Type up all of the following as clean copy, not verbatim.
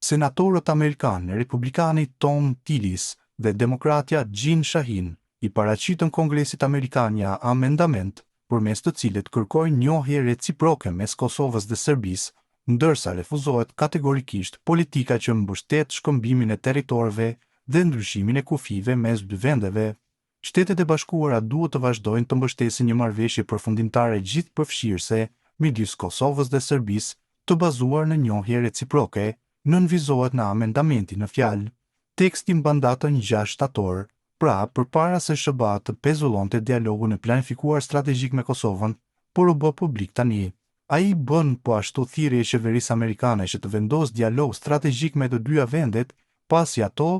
Senatorët amerikanë, republikani Tom Tillis dhe demokratja Jeanne Shaheen i paraqitën Kongresit Amerikan një amendament përmes të cilit kërkojnë njohje reciproke mes Kosovës dhe Serbisë, ndërsa refuzohet kategorikisht politika që mbështet shkëmbimin e territorëve dhe ndryshimin e kufive mes dy vendeve. Shtetet e Bashkuara duhet të vazhdojnë të mbështesin një marrëveshje përfundimtare gjithëpërfshirëse midis Kosovës dhe Serbisë, të bazuar në njohje reciproke, nënvizohet në amendamentin në fjalë. Teksti mban datën 6 shtator, pra përpara se SBA të pezullonte dialogun e planifikuar strategjik me Kosovën, por u bë publik tani. Ai bën po ashtu thirrje e qeverisë amerikane që të vendosë dialog strategjik me të dyja vendet, pasi ato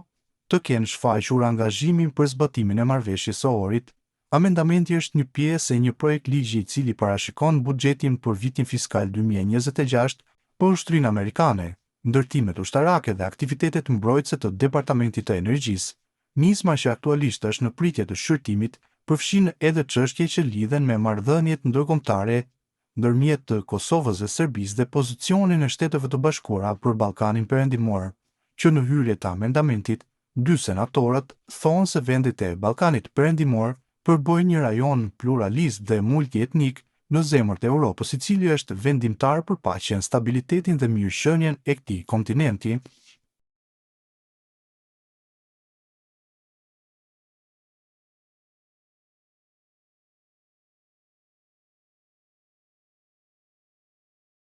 të kenë shfaqur angazhimin për zbatimin e marrëveshjes së orit. Amendamenti është një pjesë e një projekt ligji i cili parashikon buxhetin për vitin fiskal 2026 për Ushtrinë Amerikane, ndërtimet ushtarake dhe aktivitetet mbrojtëse të Departamentit të Energjisë. Nisma që aktualisht është në pritje të shqyrtimit përfshin edhe çështje që lidhen me marrëdhëniet ndërkombëtare ndërmjet të Kosovës dhe Serbisë dhe pozicionin e Shteteve të Bashkuara për Ballkanin Perëndimor, që në hyrje të amendamentit, dy senatorët thonë se vendet e Ballkanit Perëndimor përbojnë një rajon pluralist dhe multietnik në zemër të Europës, i cili është vendimtar për paqen, stabilitetin dhe mirëqenien e këtij kontinenti.